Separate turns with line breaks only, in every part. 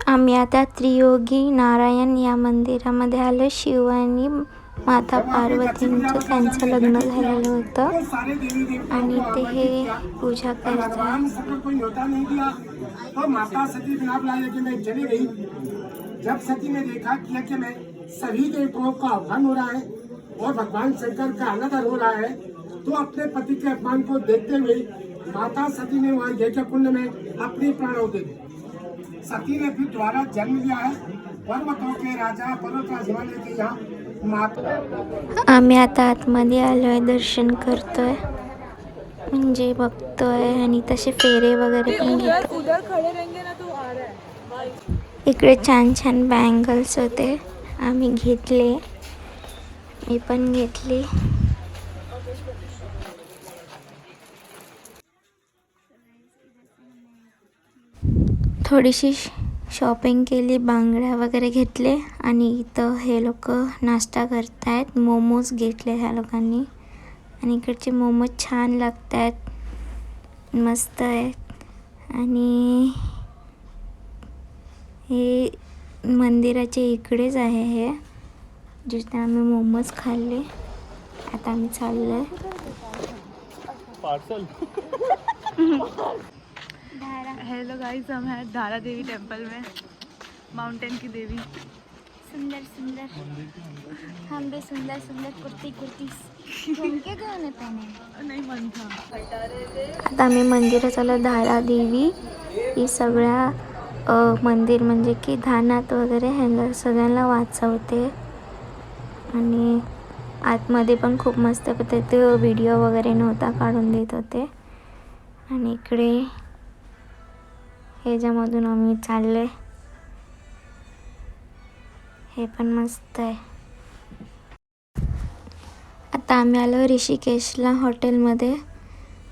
आम्ही आता त्रियोगी नारायण या मंदिरामध्ये आलो. शिव आणि माता पार्वतींचं त्यांचं लग्न झालेलं होतं आणि ते हे पूजा करतात.
जब सती ने देखा कि मैं सभी देवताओं का अपमान हो रहा है और भगवान शंकर का अनादर हो रहा है, तो अपने पति के अपमान को देखते हुए माता सती ने वहाँ यज्ञ कुंड में अपनी प्राणाहुति दी। सती ने फिर द्वारा जन्म लिया है। पर्वतों के राजा पर्वतराज हिमालय के यहाँ माता।
आम्ही आता आतमध्ये आलोय, दर्शन करतोय म्हणजे बघतोय आणि तसे फेरे वगैरे पण घेतो. इकडे छान छान बँगल्स होते, आम्ही घेतले, मी पण घेतली. थोडीशी शॉपिंग केली, बांगड्या वगैरे घेतले आणि इथं हे लोक नाश्ता करतायत. मोमोज घेतले ह्या लोकांनी आणि इकडचे मोमोज छान लागतात, मस्त आहेत. आणि हे मंदिराच्या इकडेच आहे हे जिथे आम्ही मोमोज खाल्ले. आता आम्ही चाललोय
पार्सल. हेलो गाइस, हम हैं धारा देवी टेम्पल में, माउंटेन की देवी.
सुंदर सुंदर हम भी सुंदर सुंदर कुर्ती झुमके गहने पहने.
नहीं मन था.
आता आम्ही मंदिरात आलो. धारा देवी ही सगळ्या मंदिर म्हणजे की धानात वगैरे ह्यांना सगळ्यांना वाचवते आणि आतमध्ये पण खूप मस्त पद्धतीने व्हिडिओ वगैरे नव्हता काढून देत होते. आणि इकडे ह्याच्यामधून आम्ही चाललोय, हे पण मस्त आहे. आता आम्ही आलो ऋषिकेशला हॉटेलमध्ये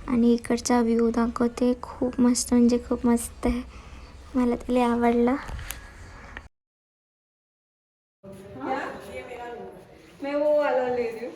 आणि इकडचा व्ह्यू दाखवते. खूप मस्त म्हणजे खूप मस्त आहे, मला तरी आवडला.
मैं वो वाला ले रही हूँ.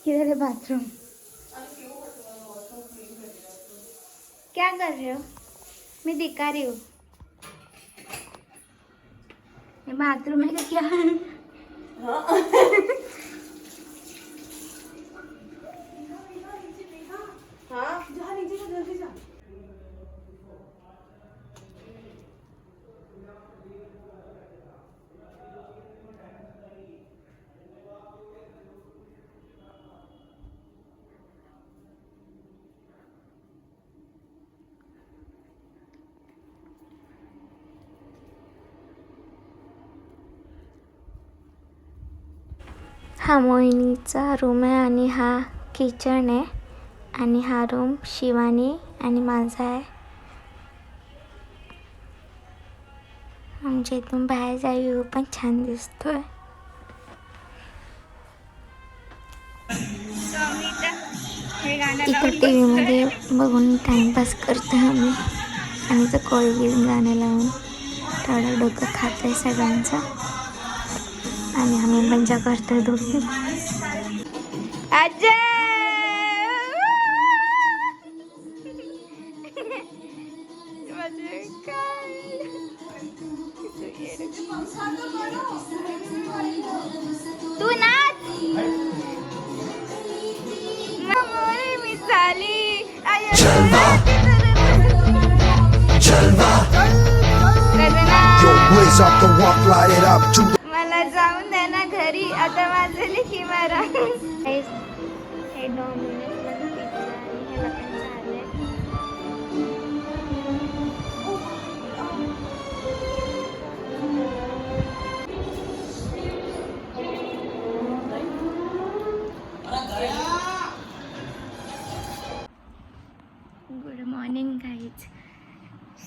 किधर है बाथरूम? क्या कर रहे हो? मैं दिखा रही हूँ. ये बाथरूम है क्या? हा मोहिनीचा रूम आहे आणि हा किचन आहे आणि हा रूम शिवानी आणि माझा आहे. आमच्या इथून बाहेरचा व्ह्यू पण छान दिसतोय. इथं टी व्हीमध्ये बघून टाइमपास करतो आम्ही आणि इथं कोळगीत गाणं लावून थोडं डोकं खातोय सगळ्यांचं आणि आम्ही मजा करतोय दोघी. तू नाच मी चाली मला जाऊन द्या ना घरी, आता माझं लिखी मारा. हे डॉमिनोज मध्ये पिझ्झा आणि ह्याला पण चाललंय.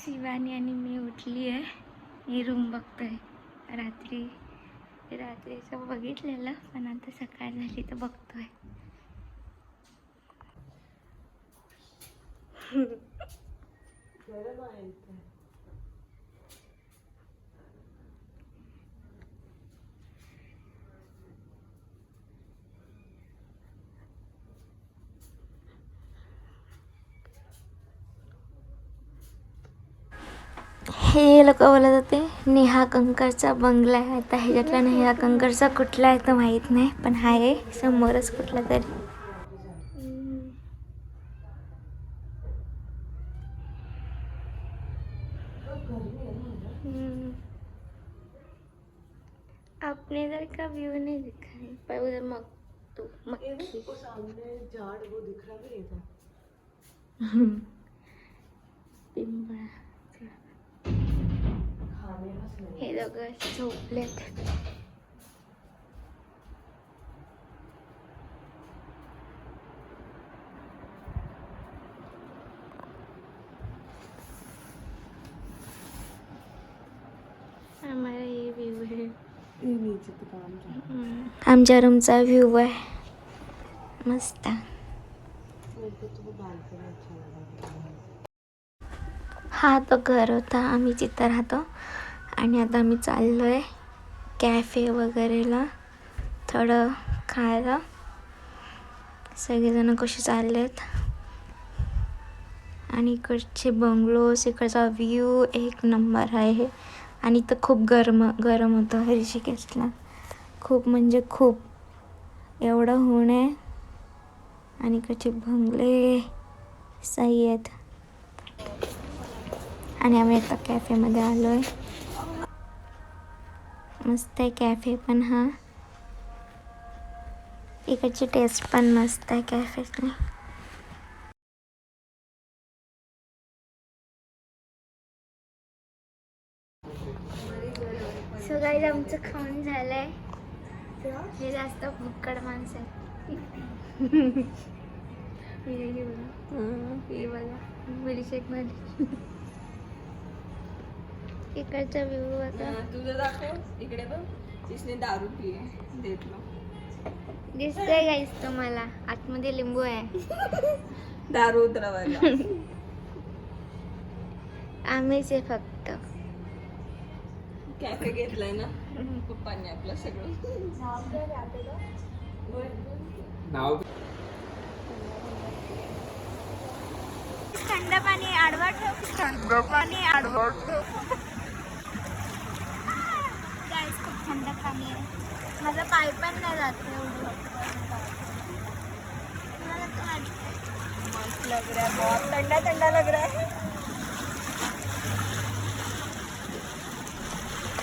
शिवानी आणि मी उठली आहे. ही रूम बघतोय. रात्रीचं बघितलेलं पण आता सकाळ झाली तर बघतोय. हे लोक बोलत होते नेहा कंकरचा बंगला आहे. आता ह्याच्यातला नेहा कंकरचा कुठला आहे तर माहीत नाही, पण आहे समोरच कुठला तरी. अपने इधर का व्यू नहीं दिखा है, पर उधर मक्खी
सामने झाड़ वो दिख रहा भी था.
पिंपळा. हे दोघं झोपलेत. आम्हाला हे व्ह्यू आहे. आमच्या रूमचा व्ह्यू आहे मस्त. हा तो घर होता, आम्ही जिथं राहतो. आणि आता आम्ही चाललो आहे कॅफे वगैरेला थोडं खायला. सगळेजण कसे चाललेत. आणि इकडचे बंगलोज, इकडचा व्ह्यू एक नंबर आहे. आणि इथं खूप गरम होतं ऋषिकेशला. खूप म्हणजे खूप एवढं ऊन आहे. आणि इकडचे बंगले सही आहेत. आणि आम्ही आता कॅफेमध्ये आलो आहे. मस्त आहे कॅफे पण. हा इकडची टेस्ट पण मस्त आहे कॅफेतली. सो गाईज आमचं खाऊन झालंय. हे जास्त भुक्कड माणसं आहेत. हे बघा मिल्कशेक मध्ये इकडचा व्ह्यू आता
तुझं दाखव इकडे बघ. तिसने दारू पिये देतलो.
दिसतंय गाईज तुम्हाला. आतमध्ये लिंबू आहे.
दारू उतरवायला
आम्हीच आहे फक्त.
कॅफे घेतलाय ना पप्पांनी आपलं सगळं.
थंड पाणी आडवा ठेव. थंड पाणी आडवा ठेव. गाईस खूप थंड पाणी आहे. माझा पाय पण नाही जात एवढं.
मस्त लग रहा है, बहुत ठंडा ठंडा लग रहा है.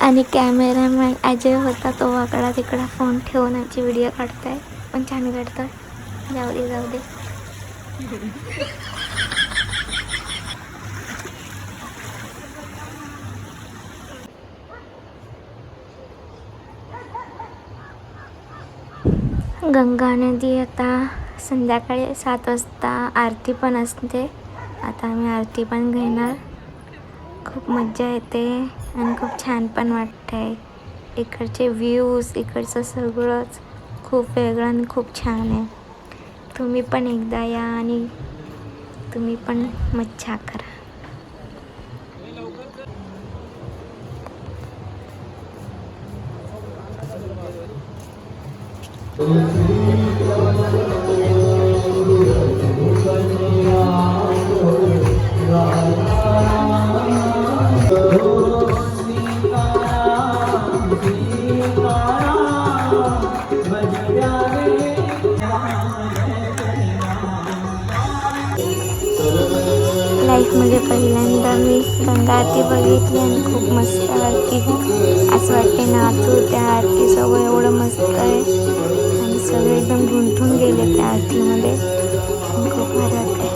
आणि कॅमेरामॅन अजय होता, तो वाकडा तिकडा फोन ठेवून आमची व्हिडिओ काढताय. पण छान काढतोय. जाऊ दे. गंगा नदी आता संध्याकाळी 7 वाजता आरती पण असते. आता आम्ही आरती पण घेणार. खूप मज्जा येते आणि खूप छान पण वाटतंय. इकडचे व्ह्यूज, इकडचं सगळंच खूप वेगळं आणि खूप छान आहे. तुम्ही पण एकदा या आणि तुम्ही पण मज्जा करा. लाईफमध्ये पहिल्यांदा मी गंगा आरती बघितली आणि खूप मस्त आरती. असं वाटते नाचू त्या आरतीसोबत. एवढं मस्त आहे आणि सगळे एकदम गुंतून गेले त्या आरतीमध्ये. खूप भारी वाटते.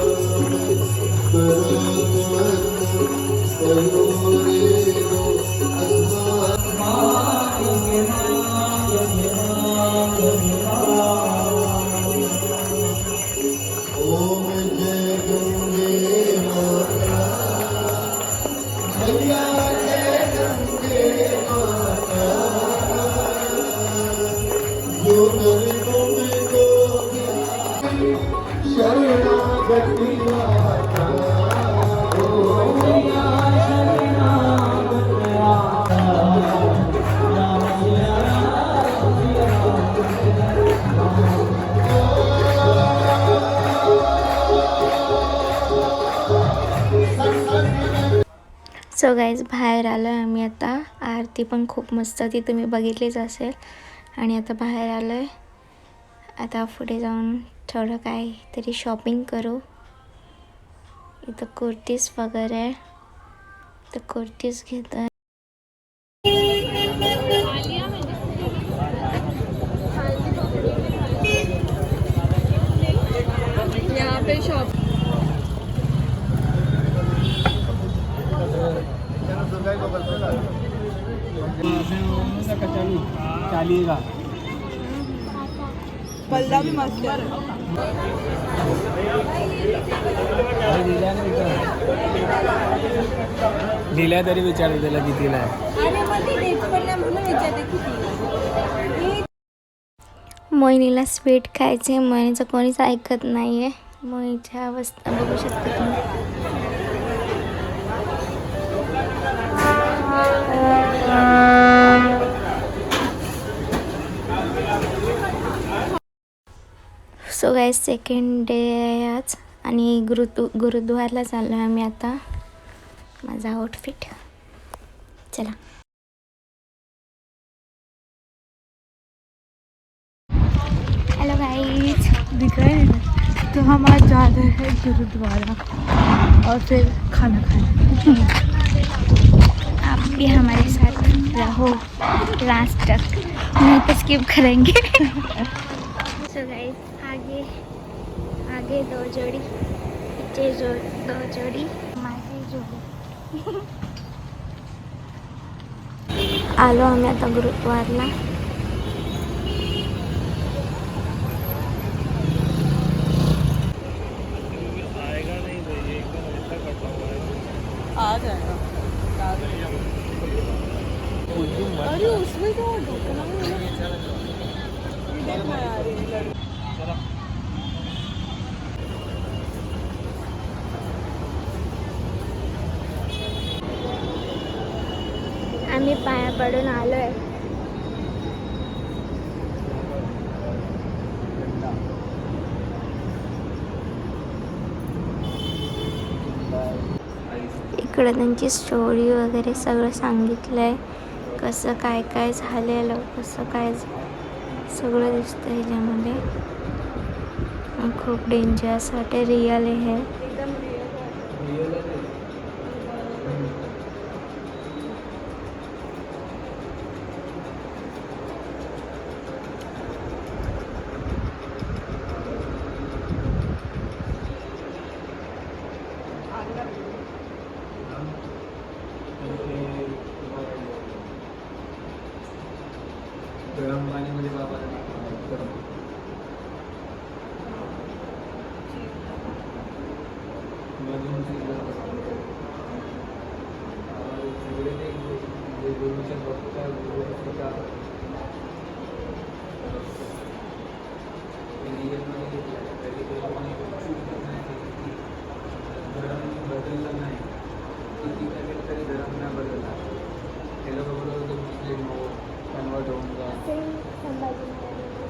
सो गाईज बाहेर आलो आहे आम्ही आता. आरती पण खूप मस्त ती तुम्ही बघितलीच असेल. आणि आता बाहेर आलो आहे. आता पुढे जाऊन थोडं काहीतरी शॉपिंग करू. इथं कुर्तीज वगैरे आहे तर कुर्तीज घेतो आहे.
यहाँ पे शॉप पल्ला भी मस्त है.
दिल्या तरी विचारतो त्याला कितीला आहे.
मोहिनीला स्वीट खायचे. मोहिनीचं कोणीच ऐकत नाही आहे. मोहिनीच्या अवस्था बघू शकता तुम्ही. सो गाईज सेकंड डे आहे आज आणि गुरुद्वारला चाललो आहे आम्ही आता. माझा आउटफिट चला. हेलो गाइस,
दिख रहा है. तो हम आज जा रहे हैं गुरुद्वारा और फिर खाना खाने.
आप भी हमारे साथ रहो लास्ट तक, नहीं तो स्किप करेंगे. सो गाइस आगे दो जोड़ी, पीछे दो जोड़ी, माझी जोड़ी. आलो आम्ही आता गुरुद्वारला.
आ जाएगा. अरे उसमें तो ढोकला
आम्ही पाया पडून आलोय. इकडे त्यांची स्टोरी वगैरे सगळं सांगितलं आहे. कसं काय काय झालेलं, कसं काय सगळं दिसतं ह्याच्यामध्ये. खूप डेंजरस वाटे. रिअल आहे.
गरम पाणीमध्ये बाबा मधून गुरुच्या भक्त रिअलमध्ये घेतलं तरी गरम बदललं नाही. किती काय तरी गरम नाही बदलला. ते लोक बोलत होते मुस्लिम हो, कन्वर्ट होऊन जा.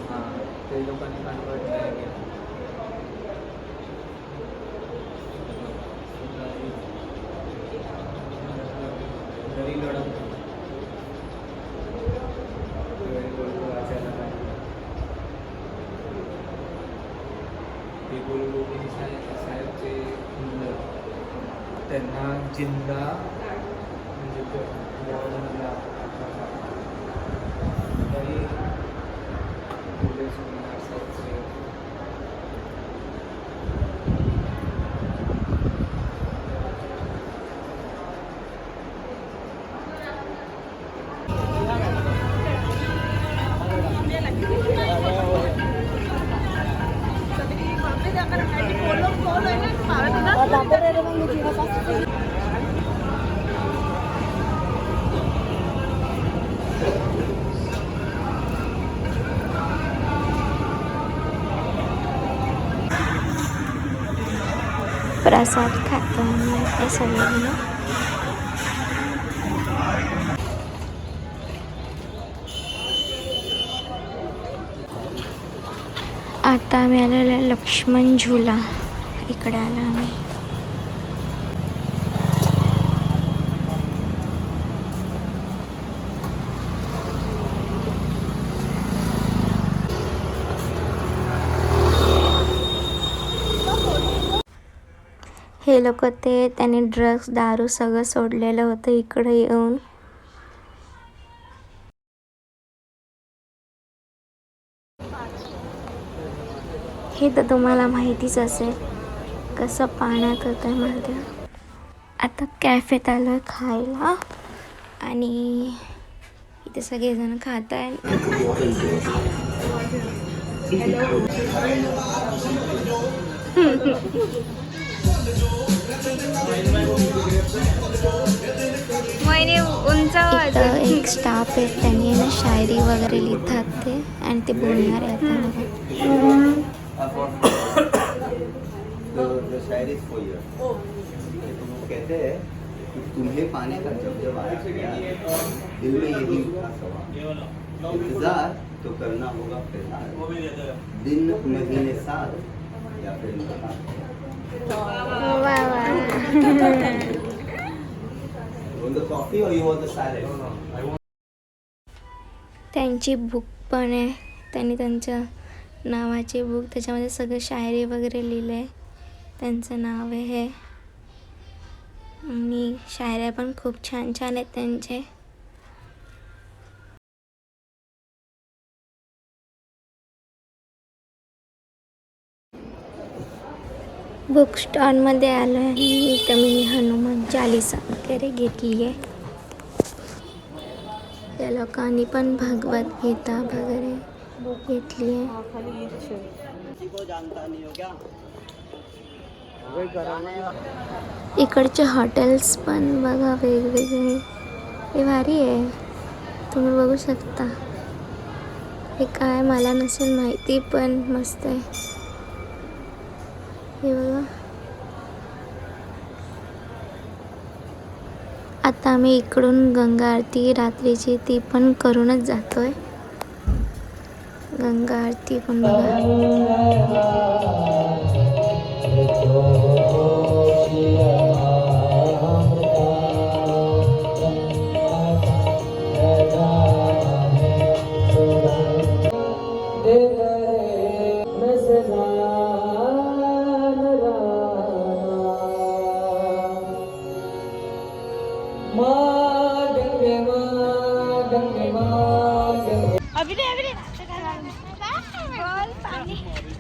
हां, ते लोकांनी कन्वर्ट नाही केलं. घरी लढत वाचायला नाही. ते गुरु साहेबचे मुलं त्यांना जिंदा म्हणजे तरी पोलीस असायचे.
प्रसाद खातो ते सगळं. आता आम्ही आलेलो आहे लक्ष्मण झुला. इकडे आलो आम्ही. हे लोक त्यांनी ड्रग्स दारू सगळं सोडलेलं होतं इकडे येऊन. हे तर तुम्हाला माहितीच असेल कसं पाण्यात होतं माहिती. आता कॅफेत आलोय खायला आणि इथे सगळेजण खात आहेत. इथं एक स्टाफ आहे, त्यांनी ना शायरी वगैरे लिहितात ते आणि ते बोलणार आहे आता.
कहते हैं कि तुम्हें पाने का जब आया दिल में यही उठा सवाल, इंतजार तो करना होगा फिलहाल, दिन महीने साल या फिर कॉफी और यू वांट द सैलेड.
त्यांची बुक पण आहे, त्यांनी त्यांच्या नावाची बुक, त्याच्यामध्ये सगळं शायरी वगैरे लिहिलं आहे. त्यांचं नाव आहे हे आणि शायऱ्या पण खूप छान छान आहेत त्यांचे. बुक स्टॉलमध्ये आलो आहे आणि इथं मी हनुमान चालीसा वगैरे घेतली आहे. त्या लोकांनी पण भगवद्गीता वगैरे घेतली आहे. इकडचे हॉटेल्स पण बघा वेगवेगळे, हे भारी आहे, तुम्ही बघू शकता. हे काय मला नसेल माहिती पण मस्त आहे हे बघा. आता आम्ही इकडून गंगा आरती रात्रीची ती पण करूनच जातोय. गंगा आरती पण बघा.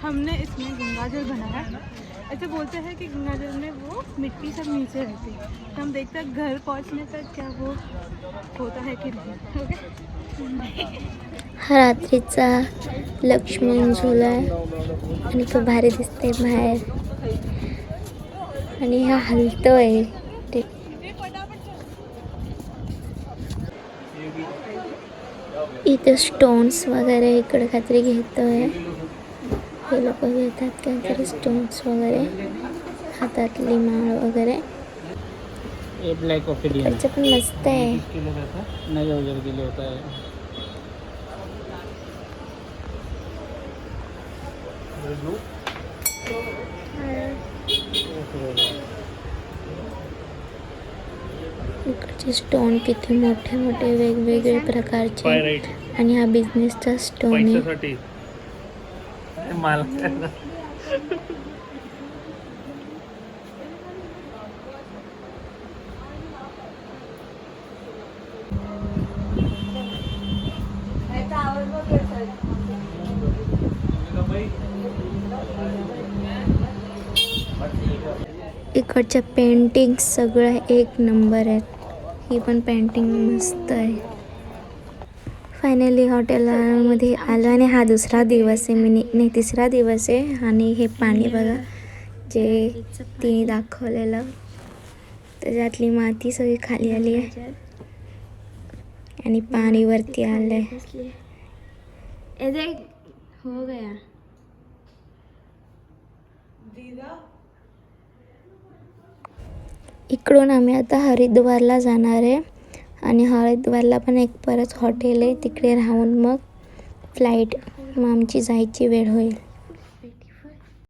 हमने इसमें गंगाजल बनाया. ऐसे बोलते हैं कि गंगाजल में वो मिट्टी सब नीचे रहती है, तो हम देखते हैं घर पहुंचने तक क्या वो होता है कि नहीं. ओके.
हा रात्रीचा लक्ष्मण झुला आहे आणि तो भारी दिसते बाहेर आणि हा हलतोय. इथे स्टोन्स वगैरे इकडे काहीतरी घेतोय. हे लोक घेतात काहीतरी स्टोन्स वगैरे, हातातली माळ वगैरे.
ब्लॅक कॉफी
इकडचं पण मस्त आहे.
नाही वगैरे केले होता है.
इकडचे स्टोन किती मोठे मोठे वेगवेगळे प्रकारचे आणि हा बिझनेसचा स्टोन आहे. इकडच्या पेंटिंग सगळं एक नंबर आहेत. ही पण पेंटिंग मस्त आहे. फायनली हॉटेलमध्ये आलो आणि हा दुसरा दिवस आहे, नाही तिसरा दिवस आहे. आणि हे पाणी बघा जे तिने दाखवलेलं, त्याच्यातली माती सगळी खाली आली आहे आणि पाणी वरती आलंय. हो गया. इकडून आम्ही आता हरिद्वारला जाणार आहे आणि हरिद्वारला पण एक परत हॉटेल आहे, तिकडे राहून मग फ्लाईट, मग आमची जायची वेळ होईल.